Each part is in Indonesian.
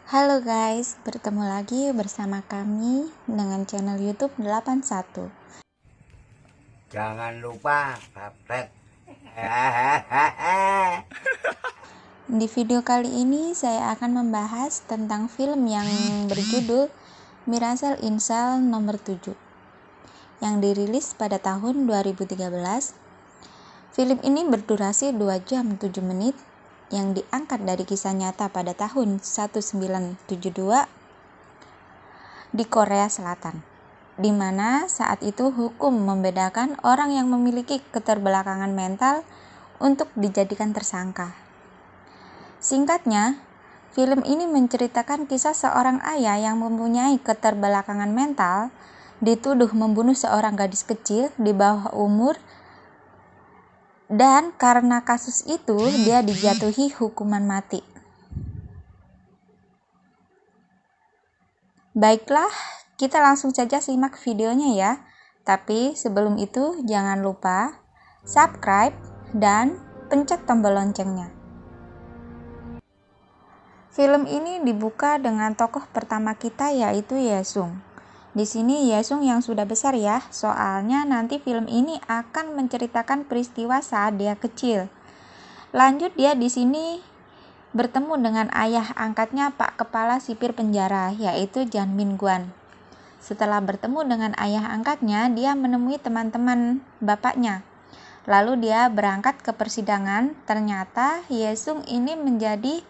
Halo guys, bertemu lagi bersama kami dengan channel YouTube 81. Jangan lupa subscribe. Di video kali ini saya akan membahas tentang film yang berjudul Mirasal Insal nomor 7 yang dirilis pada tahun 2013. Film ini berdurasi 2 jam 7 menit yang diangkat dari kisah nyata pada tahun 1972 di Korea Selatan, di mana saat itu hukum membedakan orang yang memiliki keterbelakangan mental untuk dijadikan tersangka. Singkatnya, film ini menceritakan kisah seorang ayah yang mempunyai keterbelakangan mental dituduh membunuh seorang gadis kecil di bawah umur, dan karena kasus itu dia dijatuhi hukuman mati. Baiklah, kita langsung saja simak videonya ya. Tapi sebelum itu jangan lupa subscribe dan pencet tombol loncengnya. Film ini dibuka dengan tokoh pertama kita yaitu Yesung. Di sini Yesung yang sudah besar ya, soalnya nanti film ini akan menceritakan peristiwa saat dia kecil. Lanjut, dia di sini bertemu dengan ayah angkatnya Pak Kepala Sipir Penjara, yaitu Jan Min Guan. Setelah bertemu dengan ayah angkatnya, dia menemui teman-teman bapaknya. Lalu dia berangkat ke persidangan. Ternyata Yesung ini menjadi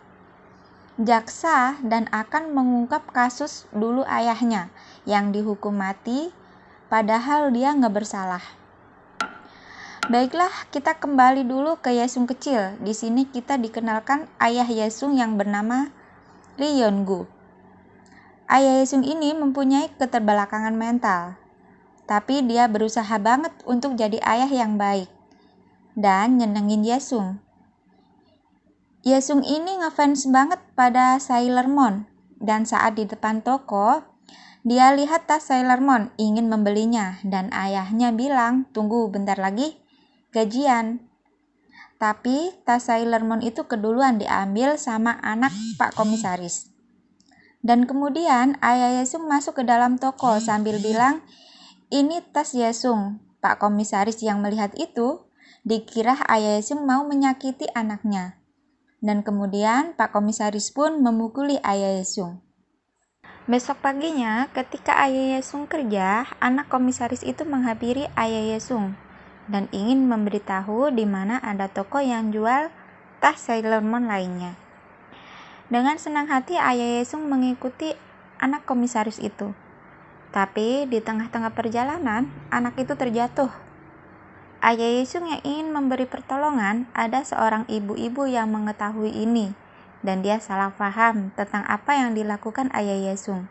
jaksa dan akan mengungkap kasus dulu ayahnya yang dihukum mati, padahal dia nggak bersalah. Baiklah, kita kembali dulu ke Yesung kecil. Di sini kita dikenalkan ayah Yesung yang bernama Lee Yeon-gu. Ayah Yesung ini mempunyai keterbelakangan mental, tapi dia berusaha banget untuk jadi ayah yang baik dan nyenengin Yesung. Yesung ini ngefans banget pada Sailor Moon, dan saat di depan toko, dia lihat tas Sailor Moon, ingin membelinya, dan ayahnya bilang, tunggu bentar lagi, gajian. Tapi tas Sailor Moon itu keduluan diambil sama anak Pak Komisaris. Dan kemudian ayah Yesung masuk ke dalam toko sambil bilang, ini tas Yesung. Pak Komisaris yang melihat itu, dikira ayah Yesung mau menyakiti anaknya. Dan kemudian Pak Komisaris pun memukuli ayah Yesung. Besok paginya, ketika ayah Yesung kerja, anak komisaris itu menghampiri ayah Yesung dan ingin memberitahu di mana ada toko yang jual tas Sailor Moon lainnya. Dengan senang hati ayah Yesung mengikuti anak komisaris itu. Tapi di tengah-tengah perjalanan, anak itu terjatuh. Ayah Yesung yang ingin memberi pertolongan, ada seorang ibu-ibu yang mengetahui ini, dan dia salah paham tentang apa yang dilakukan ayah Yesung.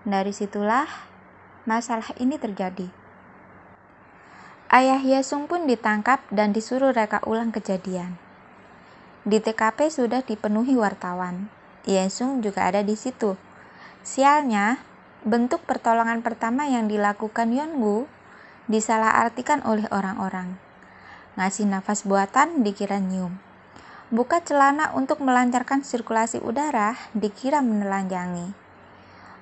Dari situlah masalah ini terjadi. Ayah Yesung pun ditangkap dan disuruh reka ulang kejadian. Di TKP sudah dipenuhi wartawan. Yesung juga ada di situ. Sialnya, bentuk pertolongan pertama yang dilakukan Yeon-gu disalahartikan oleh orang-orang. Ngasih nafas buatan dikira nyium. Buka celana untuk melancarkan sirkulasi udara dikira menelanjangi.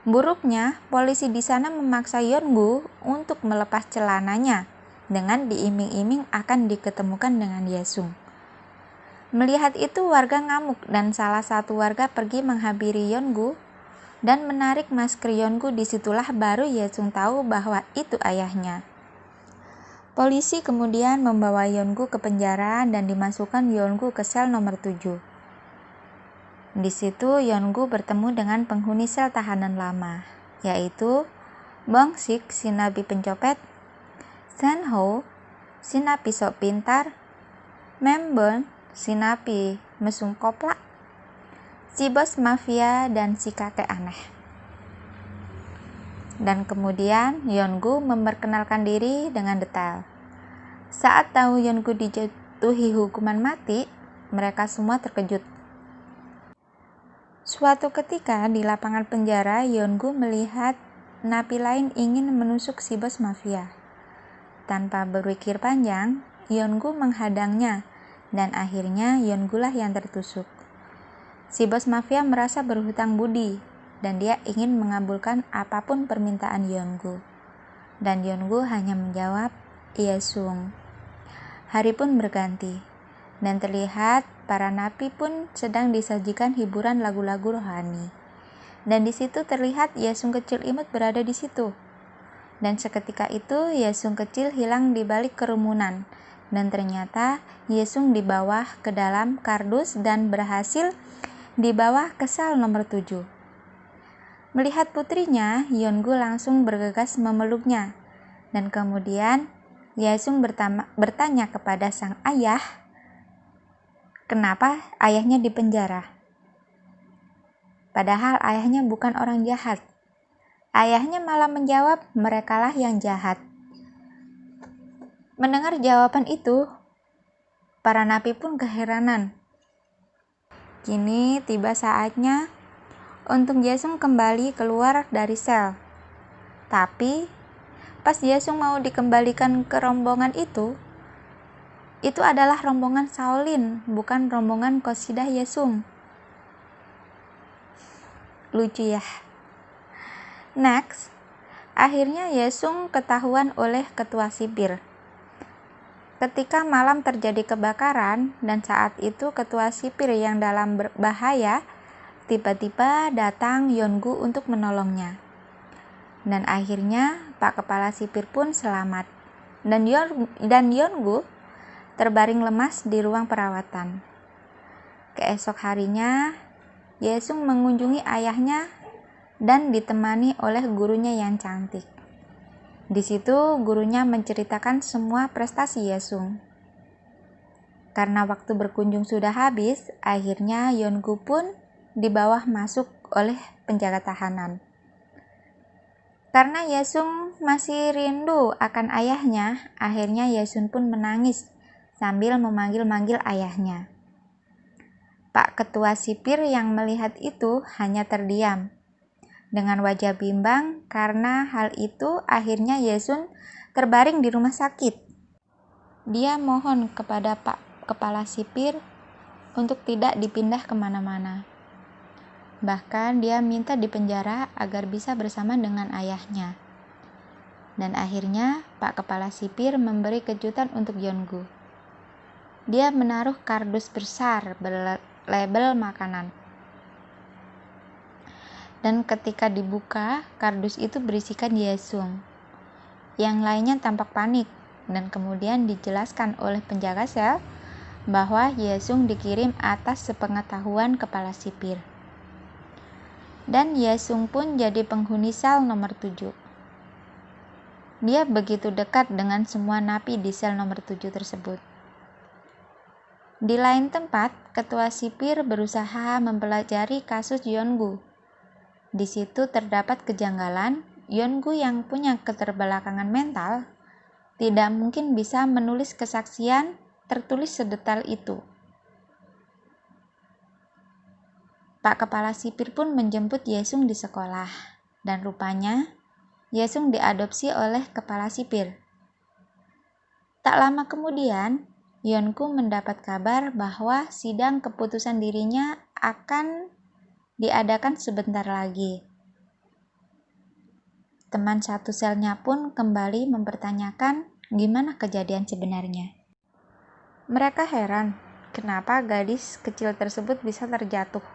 Buruknya, polisi di sana memaksa Yeon-gu untuk melepas celananya dengan diiming-iming akan diketemukan dengan Yesung. Melihat itu warga ngamuk dan salah satu warga pergi menghampiri Yeon-gu dan menarik masker Yeon-gu. Disitulah baru Yesung tahu bahwa itu ayahnya. Polisi kemudian membawa Yeon-gu ke penjara dan dimasukkan Yeon-gu ke sel nomor 7. Di situ Yeon-gu bertemu dengan penghuni sel tahanan lama, yaitu Bong Sik si nabi pencopet, San Ho si napi sok pintar, Membon si napi mesum koplak, si bos mafia, dan si kakek aneh. Dan kemudian Yeon-gu memperkenalkan diri dengan detail. Saat tahu Yeon-gu dijatuhi hukuman mati, mereka semua terkejut. Suatu ketika di lapangan penjara, Yeon-gu melihat napi lain ingin menusuk si bos mafia. Tanpa berpikir panjang, Yeon-gu menghadangnya, dan akhirnya Yeon-gu lah yang tertusuk. Si bos mafia merasa berhutang budi dan dia ingin mengabulkan apapun permintaan Yeongu. Dan Yeongu hanya menjawab, "Iya Sung." Hari pun berganti dan terlihat para napi pun sedang disajikan hiburan lagu-lagu rohani. Dan di situ terlihat Yesung kecil imut berada di situ. Dan seketika itu Yesung kecil hilang di balik kerumunan. Dan ternyata Yesung dibawa ke dalam kardus dan berhasil dibawa ke sel nomor 7. Melihat putrinya, Yeongu langsung bergegas memeluknya. Dan kemudian Yesung bertanya kepada sang ayah, kenapa ayahnya dipenjara? Padahal ayahnya bukan orang jahat. Ayahnya malah menjawab, merekalah yang jahat. Mendengar jawaban itu, para napi pun keheranan. Kini tiba saatnya untuk Yesung kembali keluar dari sel. Tapi pas Yesung mau dikembalikan ke rombongan itu adalah rombongan Shaolin, bukan rombongan Qasidah Yesung. Lucu ya. Next, akhirnya Yesung ketahuan oleh ketua sipir. Ketika malam terjadi kebakaran dan saat itu ketua sipir yang dalam bahaya, tiba-tiba datang Yeongu untuk menolongnya. Dan akhirnya Pak Kepala Sipir pun selamat. Dan Yeongu terbaring lemas di ruang perawatan. Keesok harinya, Yesung mengunjungi ayahnya dan ditemani oleh gurunya yang cantik. Di situ gurunya menceritakan semua prestasi Yesung. Karena waktu berkunjung sudah habis, akhirnya Yeongu pun dibawa masuk oleh penjaga tahanan. Karena Yesung masih rindu akan ayahnya, akhirnya Yesung pun menangis sambil memanggil-manggil ayahnya. Pak Ketua Sipir yang melihat itu hanya terdiam dengan wajah bimbang karena hal itu. Akhirnya Yesung terbaring di rumah sakit. Dia mohon kepada Pak Kepala Sipir untuk tidak dipindah kemana-mana. Bahkan dia minta dipenjara agar bisa bersama dengan ayahnya. Dan akhirnya Pak Kepala Sipir memberi kejutan untuk Yeongu. Dia menaruh kardus besar berlabel makanan. Dan ketika dibuka, kardus itu berisikan Yesung. Yang lainnya tampak panik dan kemudian dijelaskan oleh penjaga sel bahwa Yesung dikirim atas sepengetahuan kepala sipir. Dan Yesung pun jadi penghuni sel nomor 7. Dia begitu dekat dengan semua napi di sel nomor 7 tersebut. Di lain tempat, ketua sipir berusaha mempelajari kasus Yeongu. Di situ terdapat kejanggalan. Yeongu yang punya keterbelakangan mental tidak mungkin bisa menulis kesaksian tertulis sedetail itu. Pak Kepala Sipir pun menjemput Yesung di sekolah, dan rupanya Yesung diadopsi oleh Kepala Sipir. Tak lama kemudian, Yeongu mendapat kabar bahwa sidang keputusan dirinya akan diadakan sebentar lagi. Teman satu selnya pun kembali mempertanyakan gimana kejadian sebenarnya. Mereka heran kenapa gadis kecil tersebut bisa terjatuh.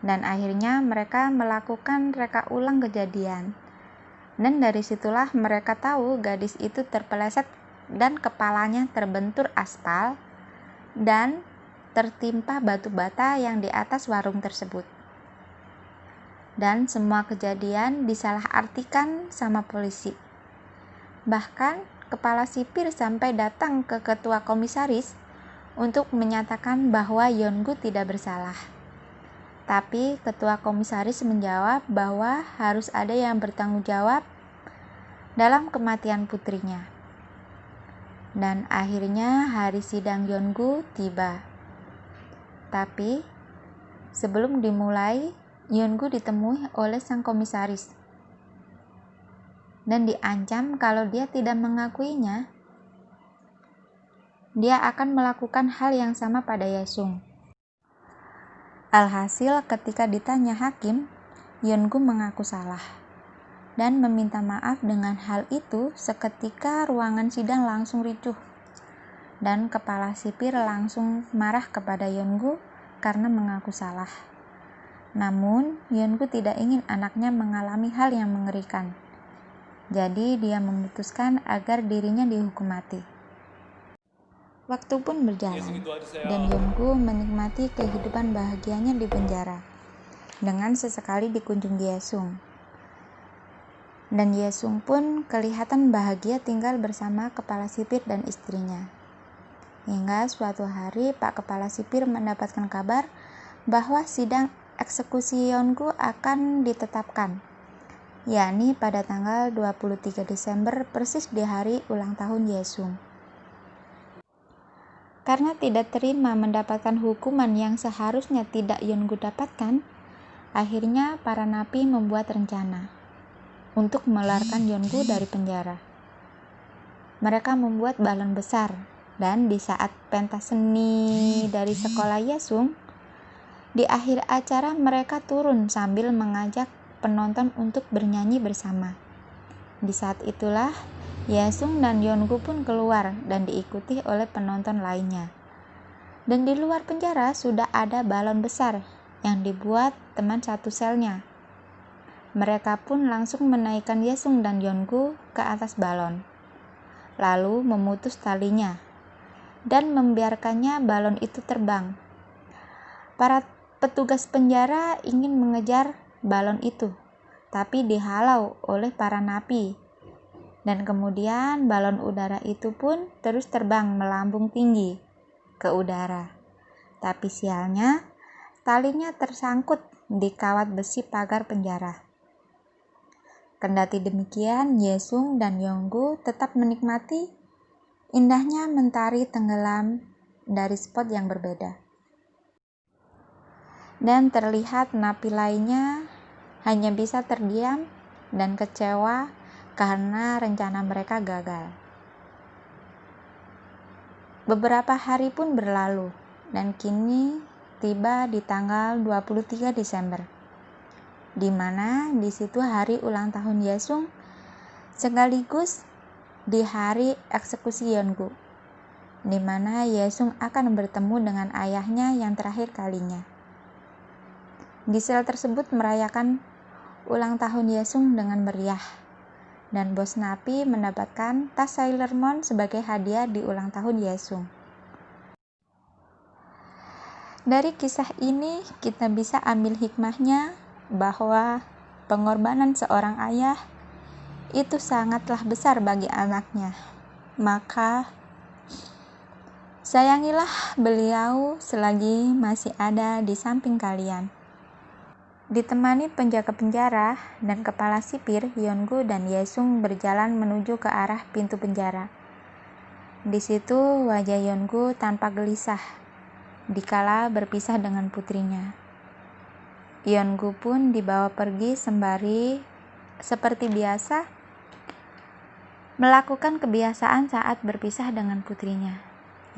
Dan akhirnya mereka melakukan reka ulang kejadian. Dan dari situlah mereka tahu gadis itu terpeleset dan kepalanya terbentur aspal dan tertimpa batu bata yang di atas warung tersebut. Dan semua kejadian disalahartikan sama polisi. Bahkan kepala sipir sampai datang ke ketua komisaris untuk menyatakan bahwa Yeongu tidak bersalah. Tapi ketua komisaris menjawab bahwa harus ada yang bertanggung jawab dalam kematian putrinya. Dan akhirnya hari sidang Yeongu tiba. Tapi sebelum dimulai, Yeongu ditemui oleh sang komisaris dan diancam kalau dia tidak mengakuinya, dia akan melakukan hal yang sama pada Yesung. Alhasil ketika ditanya hakim, Yeongu mengaku salah dan meminta maaf. Dengan hal itu, seketika ruangan sidang langsung ricuh dan kepala sipir langsung marah kepada Yeongu karena mengaku salah. Namun, Yeongu tidak ingin anaknya mengalami hal yang mengerikan. Jadi, dia memutuskan agar dirinya dihukum mati. Waktu pun berjalan, dan Yeongu menikmati kehidupan bahagianya di penjara, dengan sesekali dikunjungi Yesung. Dan Yesung pun kelihatan bahagia tinggal bersama kepala sipir dan istrinya. Hingga suatu hari Pak Kepala Sipir mendapatkan kabar bahwa sidang eksekusi Yeongu akan ditetapkan, yakni pada tanggal 23 Desember persis di hari ulang tahun Yesung. Karena tidak terima mendapatkan hukuman yang seharusnya tidak Yeongu dapatkan, akhirnya para napi membuat rencana untuk mengeluarkan Yeongu dari penjara. Mereka membuat balon besar, dan di saat pentas seni dari sekolah Yesung, di akhir acara mereka turun sambil mengajak penonton untuk bernyanyi bersama. Di saat itulah Yesung dan Yeongu pun keluar dan diikuti oleh penonton lainnya. Dan di luar penjara sudah ada balon besar yang dibuat teman satu selnya. Mereka pun langsung menaikkan Yesung dan Yeongu ke atas balon, lalu memutus talinya dan membiarkannya balon itu terbang. Para petugas penjara ingin mengejar balon itu, tapi dihalau oleh para napi. Dan kemudian balon udara itu pun terus terbang melambung tinggi ke udara. Tapi sialnya, talinya tersangkut di kawat besi pagar penjara. Kendati demikian, Yesung dan Yeongu tetap menikmati indahnya mentari tenggelam dari spot yang berbeda. Dan terlihat napi lainnya hanya bisa terdiam dan kecewa karena rencana mereka gagal. Beberapa hari pun berlalu, dan kini tiba di tanggal 23 Desember, di mana di situ hari ulang tahun Yesung sekaligus di hari eksekusi Yeongu, di mana Yesung akan bertemu dengan ayahnya yang terakhir kalinya. Di sel tersebut merayakan ulang tahun Yesung dengan meriah, dan bos napi mendapatkan tas Sailor Moon sebagai hadiah di ulang tahun Yesung. Dari kisah ini kita bisa ambil hikmahnya bahwa pengorbanan seorang ayah itu sangatlah besar bagi anaknya. Maka sayangilah beliau selagi masih ada di samping kalian. Ditemani penjaga penjara dan kepala sipir, Yeongu dan Yesung berjalan menuju ke arah pintu penjara. Di situ wajah Yeongu tampak gelisah dikala berpisah dengan putrinya. Yeongu pun dibawa pergi sembari seperti biasa melakukan kebiasaan saat berpisah dengan putrinya,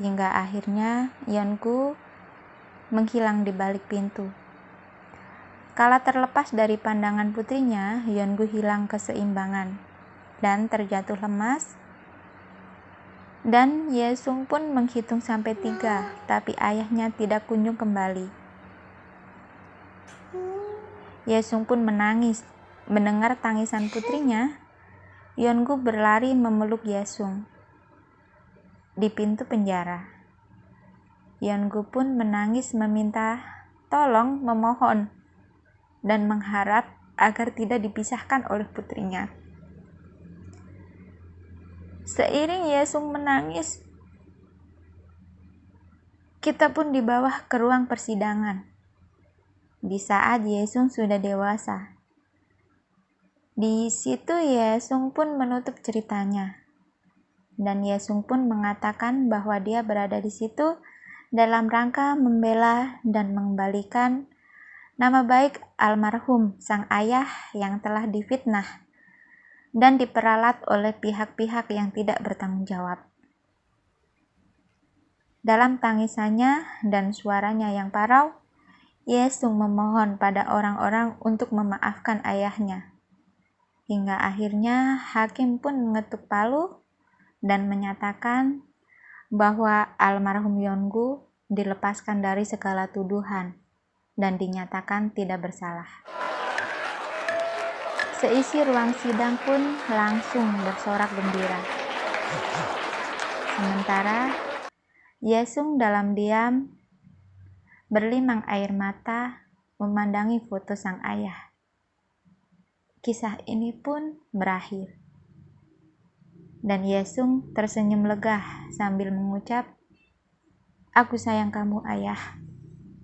hingga akhirnya Yeongu menghilang di balik pintu. Kala terlepas dari pandangan putrinya, Yeongu hilang keseimbangan dan terjatuh lemas. Dan Yesung pun menghitung sampai 3, tapi ayahnya tidak kunjung kembali. Yesung pun menangis. Mendengar tangisan putrinya, Yeongu berlari memeluk Yesung di pintu penjara. Yeongu pun menangis meminta tolong, memohon dan mengharap agar tidak dipisahkan oleh putrinya. Seiring Yesung menangis, kita pun dibawa ke ruang persidangan. Di saat Yesung sudah dewasa, di situ Yesung pun menutup ceritanya, dan Yesung pun mengatakan bahwa dia berada di situ dalam rangka membela dan mengembalikan nama baik almarhum sang ayah yang telah difitnah dan diperalat oleh pihak-pihak yang tidak bertanggung jawab. Dalam tangisannya dan suaranya yang parau, Yesung memohon pada orang-orang untuk memaafkan ayahnya. Hingga akhirnya hakim pun mengetuk palu dan menyatakan bahwa almarhum Yongu dilepaskan dari segala tuduhan dan dinyatakan tidak bersalah. Seisi ruang sidang pun langsung bersorak gembira. Sementara Yesung dalam diam berlimang air mata memandangi foto sang ayah. Kisah ini pun berakhir. Dan Yesung tersenyum lega sambil mengucap, "Aku sayang kamu, ayah."